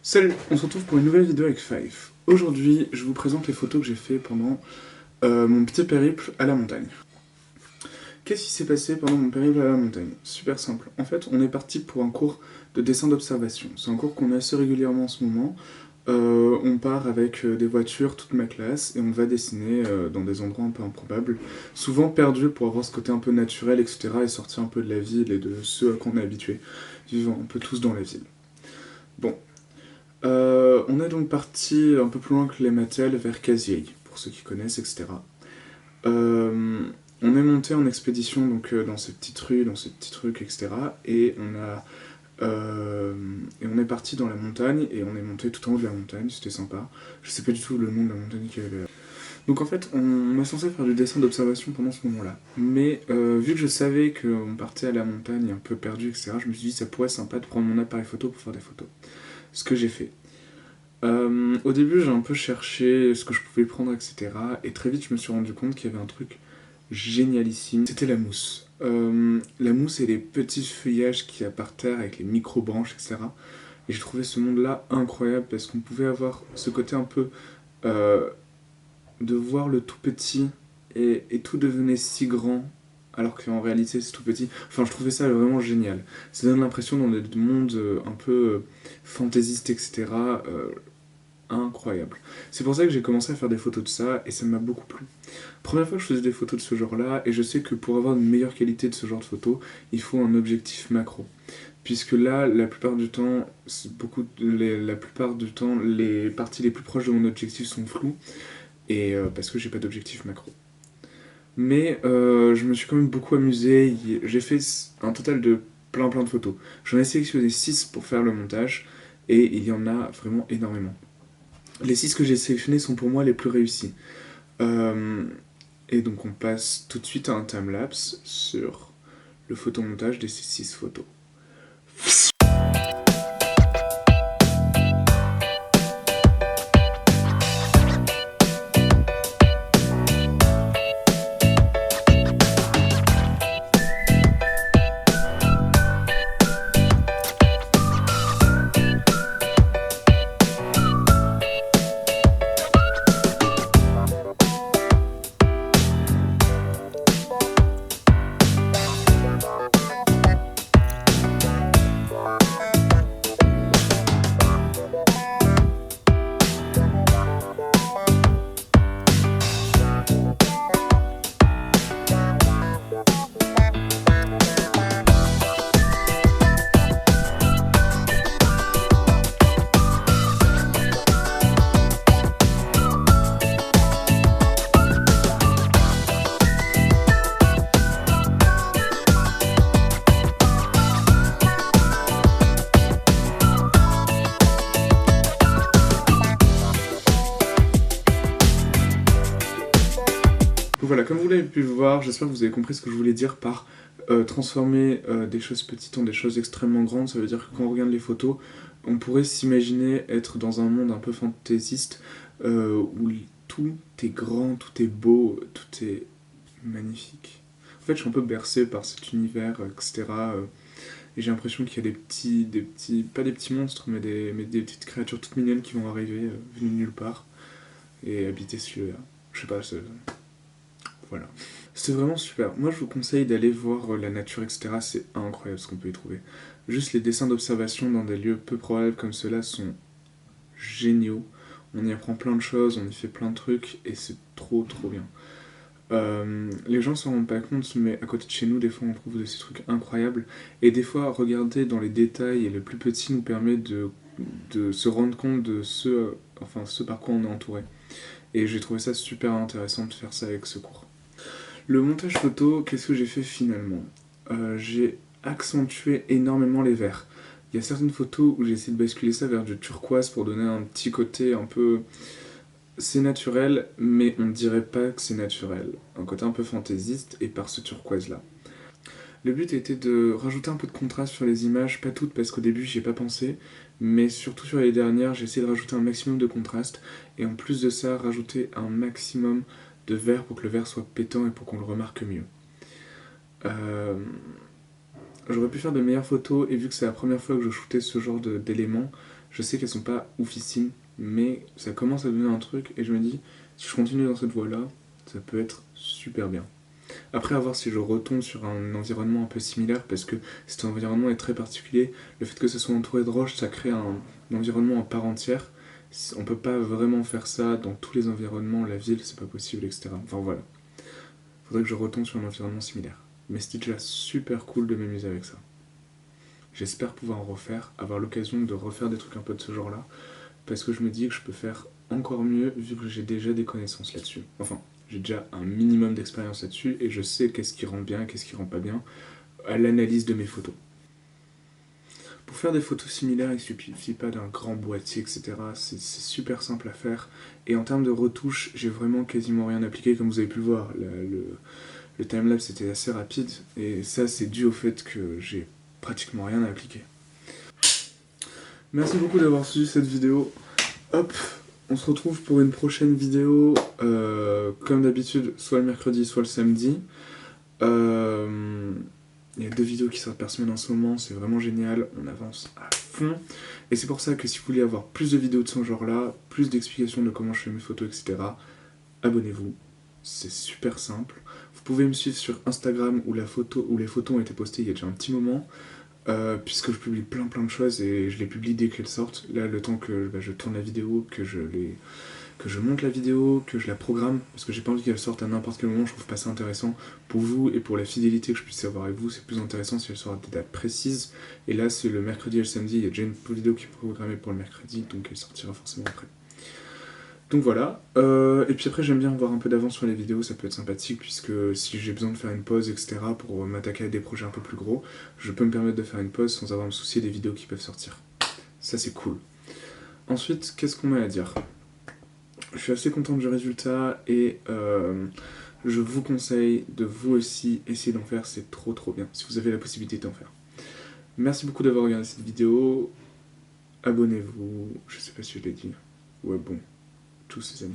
Salut, on se retrouve pour une nouvelle vidéo avec Five. Aujourd'hui, je vous présente les photos que j'ai fait pendant mon petit périple à la montagne. Qu'est-ce qui s'est passé pendant mon périple à la montagne? Super simple. En fait, on est parti pour un cours de dessin d'observation. C'est un cours qu'on a assez régulièrement en ce moment. On part avec des voitures, toute ma classe, et on va dessiner dans des endroits un peu improbables, souvent perdus pour avoir ce côté un peu naturel, etc., et sortir un peu de la ville et de ce à quoi on est habitué, vivant un peu tous dans la ville. Bon, on est donc parti un peu plus loin que les Mattel, vers Cazieil, pour ceux qui connaissent, etc. Euh, on est monté en expédition donc dans ces petites rues, dans ces petits trucs, etc. Et on est parti dans la montagne et on est monté tout en haut de la montagne, c'était sympa. Je sais pas du tout le nom de la montagne qu'il y avait là. Donc en fait, on est censé faire du dessin d'observation pendant ce moment-là. Mais vu que je savais qu'on partait à la montagne un peu perdu, etc., je me suis dit ça pourrait être sympa de prendre mon appareil photo pour faire des photos. Ce que j'ai fait. Au début, j'ai un peu cherché ce que je pouvais prendre, etc. Et très vite, je me suis rendu compte qu'il y avait un truc génialissime. C'était la mousse. La mousse et les petits feuillages qu'il y a par terre avec les micro-branches, etc. Et j'ai trouvé ce monde-là incroyable parce qu'on pouvait avoir ce côté un peu euh, de voir le tout petit et tout devenait si grand alors qu'en réalité c'est tout petit. Enfin, je trouvais ça vraiment génial. Ça donne l'impression dans des mondes un peu fantaisistes, etc. Incroyable. C'est pour ça que j'ai commencé à faire des photos de ça et ça m'a beaucoup plu. Première fois que je faisais des photos de ce genre-là, et je sais que pour avoir une meilleure qualité de ce genre de photos, il faut un objectif macro. Puisque là, la plupart du temps, la plupart du temps, les parties les plus proches de mon objectif sont floues, et parce que j'ai pas d'objectif macro. Mais je me suis quand même beaucoup amusé. J'ai fait un total de plein de photos. J'en ai sélectionné 6 pour faire le montage, et il y en a vraiment énormément. Les 6 que j'ai sélectionnés sont pour moi les plus réussis. Euh, et donc on passe tout de suite à un timelapse sur le photomontage de ces 6 photos. Donc voilà, comme vous l'avez pu le voir, j'espère que vous avez compris ce que je voulais dire par transformer des choses petites en des choses extrêmement grandes. Ça veut dire que quand on regarde les photos, on pourrait s'imaginer être dans un monde un peu fantaisiste où tout est grand, tout est beau, tout est magnifique. En fait, je suis un peu bercé par cet univers, etc. Et j'ai l'impression qu'il y a pas des petits monstres, mais des petites créatures toutes mignonnes qui vont arriver, venues de nulle part, et habiter ce lieu-là. Je sais pas, voilà. C'est vraiment super. Moi, je vous conseille d'aller voir la nature, etc. C'est incroyable ce qu'on peut y trouver. Juste les dessins d'observation dans des lieux peu probables comme ceux-là sont géniaux. On y apprend plein de choses, on y fait plein de trucs, et c'est trop bien. Les gens s'en rendent pas compte, mais à côté de chez nous, des fois, on trouve ces trucs incroyables. Et des fois, regarder dans les détails et le plus petit nous permet de se rendre compte de ce par quoi on est entouré. Et j'ai trouvé ça super intéressant de faire ça avec ce cours. Le montage photo, qu'est-ce que j'ai fait finalement? J'ai accentué énormément les verts. Il y a certaines photos où j'ai essayé de basculer ça vers du turquoise pour donner un petit côté un peu... C'est naturel, mais on dirait pas que c'est naturel. Un côté un peu fantaisiste et par ce turquoise-là. Le but était de rajouter un peu de contraste sur les images, pas toutes parce qu'au début j'y ai pas pensé, mais surtout sur les dernières, j'ai essayé de rajouter un maximum de contraste, et en plus de ça, rajouter un maximum de vert pour que le vert soit pétant et pour qu'on le remarque mieux. Euh, j'aurais pu faire de meilleures photos, et vu que c'est la première fois que je shootais ce genre d'éléments, je sais qu'elles sont pas oufissimes, mais ça commence à donner un truc, et je me dis, si je continue dans cette voie-là, ça peut être super bien. Après, à voir si je retombe sur un environnement un peu similaire, parce que cet environnement est très particulier. Le fait que ce soit entouré de roches, ça crée un environnement en part entière. On peut pas vraiment faire ça dans tous les environnements, la ville, c'est pas possible, etc. Enfin voilà. Faudrait que je retombe sur un environnement similaire. Mais c'était déjà super cool de m'amuser avec ça. J'espère pouvoir en refaire, avoir l'occasion de refaire des trucs un peu de ce genre-là, parce que je me dis que je peux faire encore mieux vu que j'ai déjà des connaissances là-dessus. Enfin, j'ai déjà un minimum d'expérience là-dessus et je sais qu'est-ce qui rend bien, qu'est-ce qui rend pas bien à l'analyse de mes photos. Pour faire des photos similaires, il ne suffit pas d'un grand boîtier, etc. C'est super simple à faire. Et en termes de retouches, j'ai vraiment quasiment rien appliqué, comme vous avez pu le voir. Le timelapse était assez rapide, et ça c'est dû au fait que j'ai pratiquement rien à appliquer. Merci beaucoup d'avoir suivi cette vidéo. Hop, on se retrouve pour une prochaine vidéo, comme d'habitude, soit le mercredi, soit le samedi. Il y a 2 vidéos qui sortent par semaine en ce moment, c'est vraiment génial, on avance à fond. Et c'est pour ça que si vous voulez avoir plus de vidéos de ce genre-là, plus d'explications de comment je fais mes photos, etc., abonnez-vous, c'est super simple. Vous pouvez me suivre sur Instagram où les photos ont été postées il y a déjà un petit moment. Puisque je publie plein de choses et je les publie dès qu'elles sortent. Là, le temps que je tourne la vidéo, que je monte la vidéo, que je la programme, parce que j'ai pas envie qu'elle sorte à n'importe quel moment, je trouve pas ça intéressant. Pour vous et pour la fidélité que je puisse avoir avec vous, c'est plus intéressant si elle sort à des dates précises. Et là, c'est le mercredi et le samedi, il y a déjà une vidéo qui est programmée pour le mercredi, donc elle sortira forcément après. Donc voilà, et puis après j'aime bien avoir un peu d'avance sur les vidéos, ça peut être sympathique, puisque si j'ai besoin de faire une pause, etc., pour m'attaquer à des projets un peu plus gros, je peux me permettre de faire une pause sans avoir à me soucier des vidéos qui peuvent sortir. Ça c'est cool. Ensuite, qu'est-ce qu'on m'a à dire? Je suis assez content du résultat, et je vous conseille de vous aussi essayer d'en faire, c'est trop bien, si vous avez la possibilité d'en faire. Merci beaucoup d'avoir regardé cette vidéo, abonnez-vous, je sais pas si je l'ai dit, ouais bon, tous ces amis.